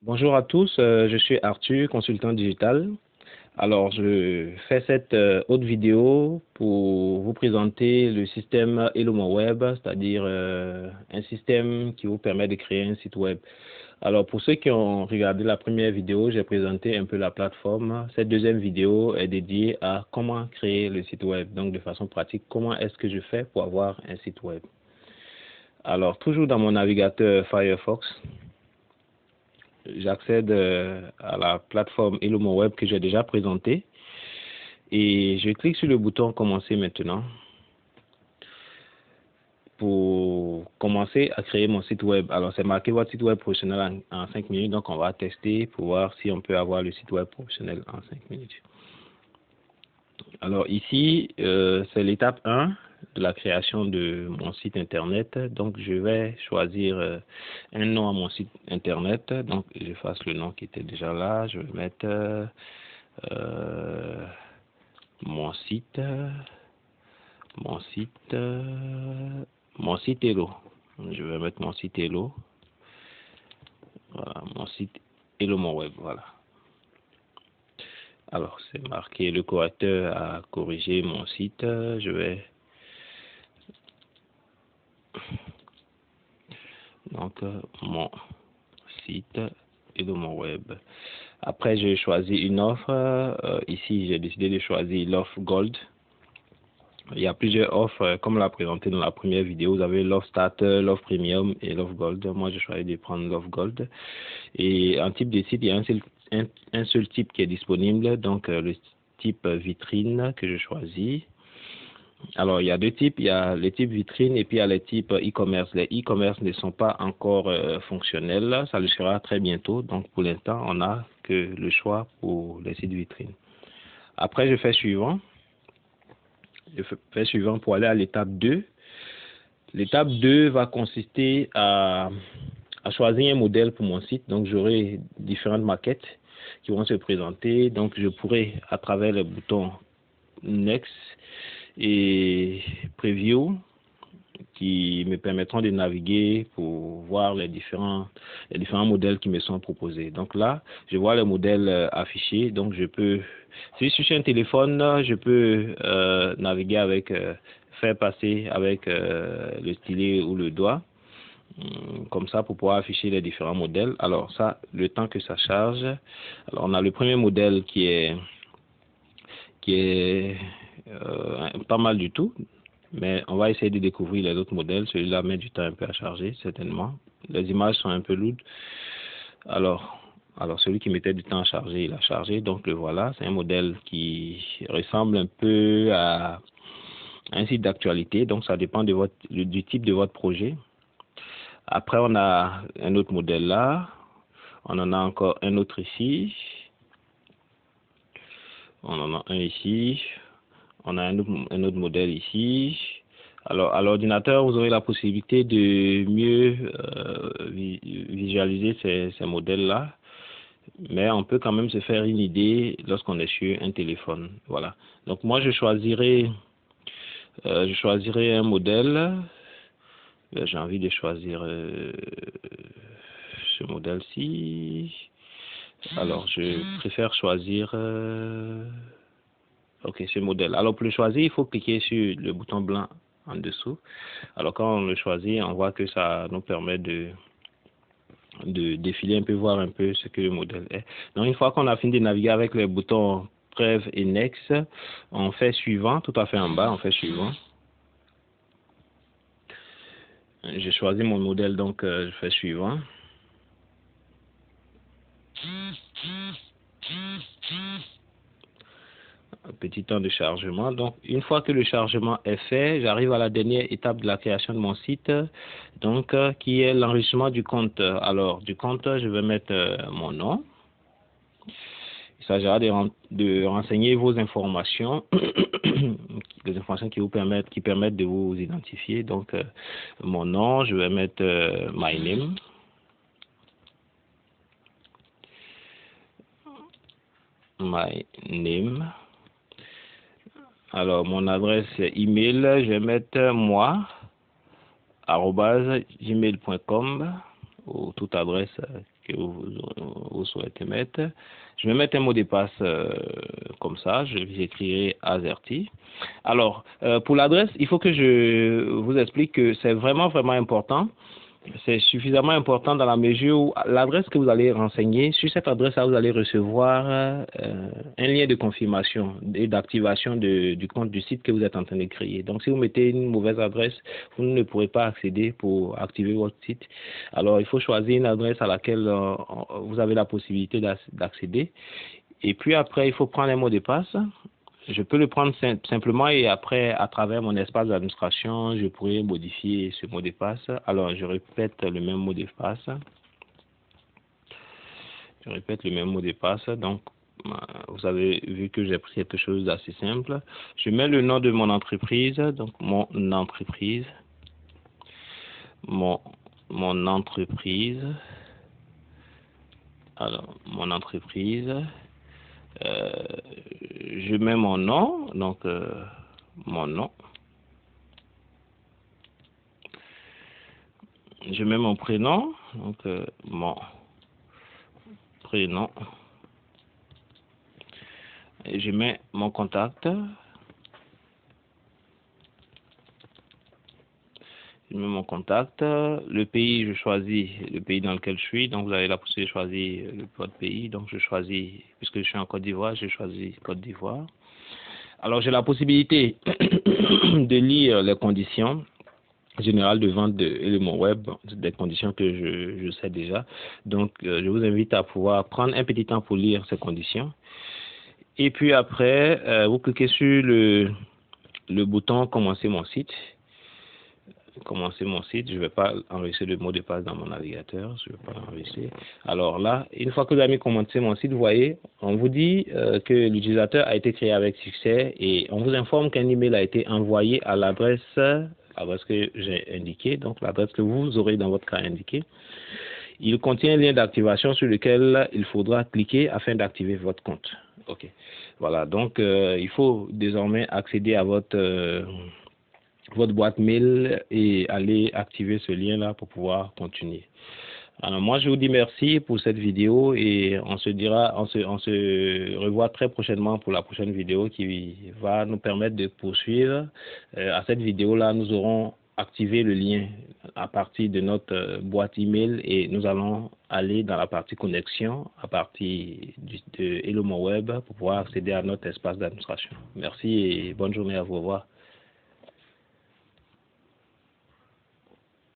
Bonjour à tous, je suis Arthur, consultant digital. Alors, je fais cette autre vidéo pour vous présenter le système Hello Mon Web, c'est-à-dire un système qui vous permet de créer un site web. Alors, pour ceux qui ont regardé la première vidéo, j'ai présenté un peu la plateforme. Cette deuxième vidéo est dédiée à comment créer le site web. Donc, de façon pratique, comment est-ce que je fais pour avoir un site web. Alors, toujours dans mon navigateur Firefox, j'accède à la plateforme Hello Mon Web que j'ai déjà présentée et je clique sur le bouton Commencer maintenant pour commencer à créer mon site web. Alors, c'est marqué votre site web professionnel en 5 minutes, donc on va tester pour voir si on peut avoir le site web professionnel en 5 minutes. Alors ici, c'est l'étape 1 de la création de mon site internet. Donc je vais choisir un nom à mon site internet. Donc j'efface le nom qui était déjà là. Je vais mettre mon site Hello. Je vais mettre mon site Hello. Voilà, mon site Hello Mon Web. Voilà. Alors, c'est marqué le correcteur a corrigé mon site. Je vais donc mon site Hello Mon Web. Après, j'ai choisi une offre. Ici, j'ai décidé de choisir l'offre Gold. Il y a plusieurs offres, comme l'a présenté dans la première vidéo. Vous avez l'offre Starter, l'offre Premium et l'offre Gold. Moi, j'ai choisi de prendre l'offre Gold. Et en type de site, il y a un seul type qui est disponible, donc le type vitrine que je choisis. Alors, il y a deux types, il y a les types vitrine et puis il y a les types e-commerce. Les e-commerce ne sont pas encore fonctionnels, ça le sera très bientôt. Donc, pour l'instant, on n'a que le choix pour les sites vitrines. Après, je fais suivant. Je fais suivant pour aller à l'étape 2. L'étape 2 va consister à choisir un modèle pour mon site. Donc, j'aurai différentes maquettes qui vont se présenter. Donc, je pourrai, à travers le bouton Next et Preview, qui me permettront de naviguer pour voir les différents modèles qui me sont proposés. Donc là, je vois le modèle affiché. Donc, je peux, si je suis sur un téléphone, je peux naviguer avec, faire passer avec le stylet ou le doigt, comme ça pour pouvoir afficher les différents modèles. Alors ça, le temps que ça charge. Alors on a le premier modèle qui est pas mal du tout, mais on va essayer de découvrir les autres modèles. Celui-là met du temps un peu à charger, certainement. Les images sont un peu lourdes. Alors celui qui mettait du temps à charger, il a chargé. Donc le voilà, c'est un modèle qui ressemble un peu à un site d'actualité. Donc ça dépend de du type de votre projet. Après, on a un autre modèle là. On en a encore un autre ici. On en a un ici. On a un autre modèle ici. Alors, à l'ordinateur, vous aurez la possibilité de mieux visualiser ces modèles-là. Mais on peut quand même se faire une idée lorsqu'on est sur un téléphone. Voilà. Donc, moi, je choisirai un modèle. J'ai envie de choisir ce modèle-ci. Alors, je préfère choisir ce modèle. Alors, pour le choisir, il faut cliquer sur le bouton blanc en dessous. Alors, quand on le choisit, on voit que ça nous permet de défiler un peu, voir un peu ce que le modèle est. Donc, une fois qu'on a fini de naviguer avec les boutons Prev et Next, on fait suivant, tout à fait en bas, on fait suivant. J'ai choisi mon modèle, donc je fais suivant. Un petit temps de chargement. Donc, une fois que le chargement est fait, j'arrive à la dernière étape de la création de mon site, donc qui est l'enregistrement du compte. Alors, du compte, je vais mettre mon nom. Il s'agira de renseigner vos informations, les informations qui permettent de vous identifier. Donc, mon nom, je vais mettre my name. My name. Alors, mon adresse email, je vais mettre moi, @gmail.com, ou toute adresse que vous vous souhaitez mettre. Je vais mettre un mot de passe comme ça, j'écrirai AZERTY. Alors, pour l'adresse, il faut que je vous explique que c'est vraiment important. C'est suffisamment important dans la mesure où l'adresse que vous allez renseigner, sur cette adresse-là, vous allez recevoir un lien de confirmation et d'activation du compte du site que vous êtes en train de créer. Donc, si vous mettez une mauvaise adresse, vous ne pourrez pas accéder pour activer votre site. Alors, il faut choisir une adresse à laquelle vous avez la possibilité d'accéder. Et puis après, il faut prendre un mot de passe. Je peux le prendre simplement et après, à travers mon espace d'administration, je pourrais modifier ce mot de passe. Alors, je répète le même mot de passe. Je répète le même mot de passe. Donc, vous avez vu que j'ai pris quelque chose d'assez simple. Je mets le nom de mon entreprise. Donc, mon entreprise. Mon entreprise. Alors, mon entreprise. Je mets mon nom, donc mon nom. Je mets mon prénom, donc mon prénom. Et je mets mon contact. Je mets mon contact. Le pays, je choisis le pays dans lequel je suis. Donc, vous avez la possibilité de choisir votre pays. Donc, je choisis, puisque je suis en Côte d'Ivoire, je choisis Côte d'Ivoire. Alors, j'ai la possibilité de lire les conditions générales de vente de mon web, des conditions que je sais déjà. Donc, je vous invite à pouvoir prendre un petit temps pour lire ces conditions. Et puis après, vous cliquez sur le bouton « Commencer mon site ». Commencer mon site, je ne vais pas enregistrer le mot de passe dans mon navigateur, je ne vais pas l'enregistrer. Alors là, une fois que vous avez commencé mon site, vous voyez, on vous dit que l'utilisateur a été créé avec succès et on vous informe qu'un email a été envoyé à l'adresse que j'ai indiquée, donc l'adresse que vous aurez dans votre cas indiquée. Il contient un lien d'activation sur lequel il faudra cliquer afin d'activer votre compte. Ok, voilà, donc il faut désormais accéder à votre boîte mail et aller activer ce lien-là pour pouvoir continuer. Alors moi, je vous dis merci pour cette vidéo et on se revoit très prochainement pour la prochaine vidéo qui va nous permettre de poursuivre. À cette vidéo-là, nous aurons activé le lien à partir de notre boîte email et nous allons aller dans la partie connexion à partir de Hello Mon Web pour pouvoir accéder à notre espace d'administration. Merci et bonne journée à vous. Au revoir.